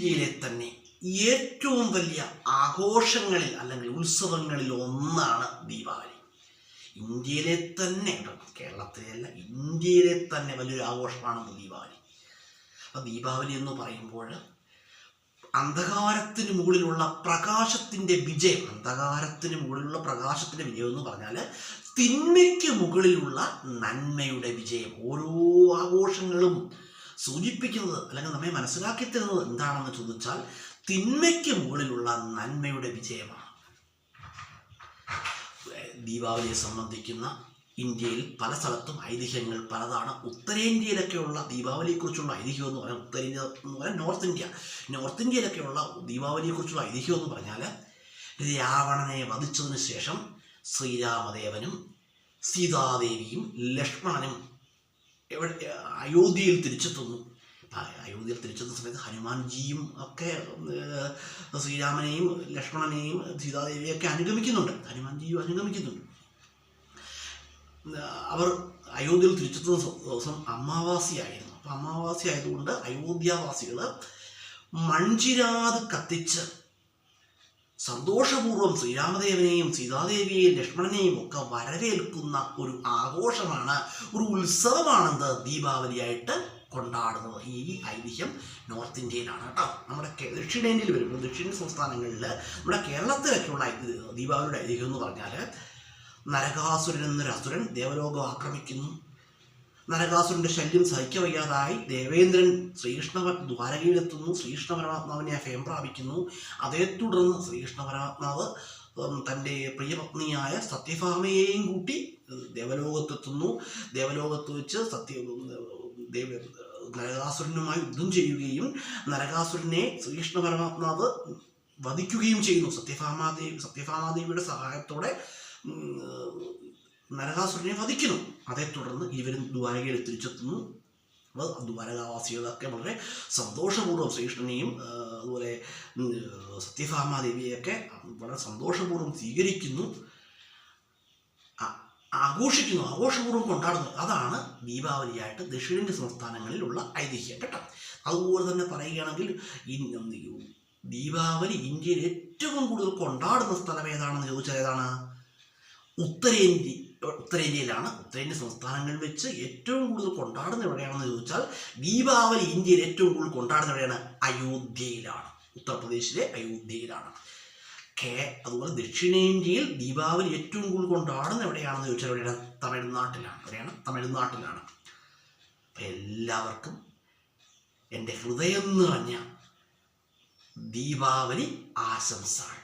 ഇന്ത്യയിലെ തന്നെ ഏറ്റവും വലിയ ആഘോഷങ്ങളിൽ അല്ലെങ്കിൽ ഉത്സവങ്ങളിൽ ഒന്നാണ് ദീപാവലി. ഇന്ത്യയിലെ തന്നെ, കേരളത്തിലെയല്ല, ഇന്ത്യയിലെ തന്നെ വലിയൊരു ആഘോഷമാണ് ദീപാവലി. അപ്പം ദീപാവലി എന്ന് പറയുമ്പോൾ അന്ധകാരത്തിന് മുകളിലുള്ള പ്രകാശത്തിൻ്റെ വിജയം, അന്ധകാരത്തിന് മുകളിലുള്ള പ്രകാശത്തിൻ്റെ വിജയം എന്ന് പറഞ്ഞാൽ തിന്മയ്ക്ക് മുകളിലുള്ള നന്മയുടെ വിജയം. ഓരോ ആഘോഷങ്ങളും സൂചിപ്പിക്കുന്നത് അല്ലെങ്കിൽ നമ്മെ മനസ്സിലാക്കി തരുന്നത് എന്താണെന്ന് ചോദിച്ചാൽ തിന്മയ്ക്ക് മുകളിലുള്ള നന്മയുടെ വിജയമാണ്. ദീപാവലിയെ സംബന്ധിക്കുന്ന ഇന്ത്യയിൽ പല സ്ഥലത്തും ഐതിഹ്യങ്ങൾ പലതാണ്. ഉത്തരേന്ത്യയിലൊക്കെയുള്ള ദീപാവലിയെക്കുറിച്ചുള്ള ഐതിഹ്യം എന്ന് പറഞ്ഞാൽ, ഉത്തരേന്ത്യ എന്ന് പറഞ്ഞാൽ നോർത്ത് ഇന്ത്യയിലൊക്കെയുള്ള ദീപാവലിയെക്കുറിച്ചുള്ള ഐതിഹ്യം എന്ന് പറഞ്ഞാൽ രാവണനെ വധിച്ചതിന് ശേഷം ശ്രീരാമദേവനും സീതാദേവിയും ലക്ഷ്മണനും അയോധ്യയിൽ തിരിച്ചെത്തുന്നു. അയോധ്യയിൽ തിരിച്ചെത്തുന്ന സമയത്ത് ഹനുമാൻജിയും ഒക്കെ ശ്രീരാമനെയും ലക്ഷ്മണനെയും സീതാദേവിയൊക്കെ അനുഗമിക്കുന്നുണ്ട്. അവർ അയോധ്യയിൽ തിരിച്ചെത്തുന്ന ദിവസം അമാവാസിയായിരുന്നു. അപ്പം അമാവാസി ആയതുകൊണ്ട് അയോധ്യാവാസികൾ മൺചിരാത് കത്തിച്ച് സന്തോഷപൂർവ്വം ശ്രീരാമദേവനെയും സീതാദേവിയെയും ലക്ഷ്മണനെയും ഒക്കെ വരവേൽക്കുന്ന ഒരു ആഘോഷമാണ്, ഒരു ഉത്സവമാണെന്ന് ദീപാവലിയായിട്ട് കൊണ്ടാടുന്നത്. ഈ ഐതിഹ്യം നോർത്ത് ഇന്ത്യയിലാണ് കേട്ടോ. നമ്മുടെ ദക്ഷിണേന്ത്യയിൽ വരുമ്പോൾ, ദക്ഷിണ സംസ്ഥാനങ്ങളിൽ, നമ്മുടെ കേരളത്തിലൊക്കെയുള്ള ദീപാവലിയുടെ ഐതിഹ്യം എന്ന് പറഞ്ഞാൽ നരകാസുരൻ എന്നൊരു അസുരൻ ദേവലോകം ആക്രമിക്കുന്നു. നരകാസുരൻ്റെ ശല്യം സഹിക്കവയ്യാതായി ദേവേന്ദ്രൻ ശ്രീകൃഷ്ണ ദ്വാരകയിലെത്തുന്നു. ശ്രീകൃഷ്ണ പരമാത്മാവിനെ അഭയം പ്രാപിക്കുന്നു. അതേ തുടർന്ന് ശ്രീകൃഷ്ണ പരമാത്മാവ് തൻ്റെ പ്രിയപത്നിയായ സത്യഭാമയെയും കൂട്ടി ദേവലോകത്തെത്തുന്നു. ദേവലോകത്ത് വെച്ച് നരകാസുരനുമായി യുദ്ധം ചെയ്യുകയും നരകാസുരനെ ശ്രീകൃഷ്ണ പരമാത്മാവ് വധിക്കുകയും ചെയ്യുന്നു. സത്യഭാമാദേവിയുടെ സഹായത്തോടെ നരകാസുരനെ വധിക്കുന്നു. അതേ തുടർന്ന് ഇവരും ദ്വാരകയിൽ തിരിച്ചെത്തുന്നു. അപ്പോൾ ദ്വാരകാവാസികളൊക്കെ വളരെ സന്തോഷപൂർവ്വം ശ്രീകൃഷ്ണനെയും അതുപോലെ സത്യഭാമാദേവിയെയൊക്കെ വളരെ സന്തോഷപൂർവ്വം സ്വീകരിക്കുന്നു, ആഘോഷപൂർവ്വം കൊണ്ടാടുന്നു. അതാണ് ദീപാവലിയായിട്ട് ദക്ഷിണേന്ത്യ സംസ്ഥാനങ്ങളിലുള്ള ഐതിഹ്യം കേട്ടോ. അതുപോലെ തന്നെ പറയുകയാണെങ്കിൽ ദീപാവലി ഇന്ത്യയിൽ ഏറ്റവും കൂടുതൽ കൊണ്ടാടുന്ന സ്ഥലം ഏതാണെന്ന് ചോദിച്ചാൽ ഏതാണ്? ഉത്തരേന്ത്യയിലാണ്. ഉത്തരേന്ത്യ സംസ്ഥാനങ്ങളിൽ വെച്ച് ഏറ്റവും കൂടുതൽ കൊണ്ടാടുന്ന എവിടെയാണെന്ന് ചോദിച്ചാൽ ദീപാവലി ഇന്ത്യയിൽ ഏറ്റവും കൂടുതൽ കൊണ്ടാടുന്ന എവിടെയാണ്? അയോധ്യയിലാണ്. ഉത്തർപ്രദേശിലെ അയോധ്യയിലാണ്. അതുപോലെ ദക്ഷിണേന്ത്യയിൽ ദീപാവലി ഏറ്റവും കൂടുതൽ കൊണ്ടാടുന്ന എവിടെയാണെന്ന് ചോദിച്ചാൽ എവിടെയാണ്? തമിഴ്നാട്ടിലാണ്. അപ്പം എല്ലാവർക്കും എൻ്റെ ഹൃദയം നിറഞ്ഞ ദീപാവലി ആശംസകൾ.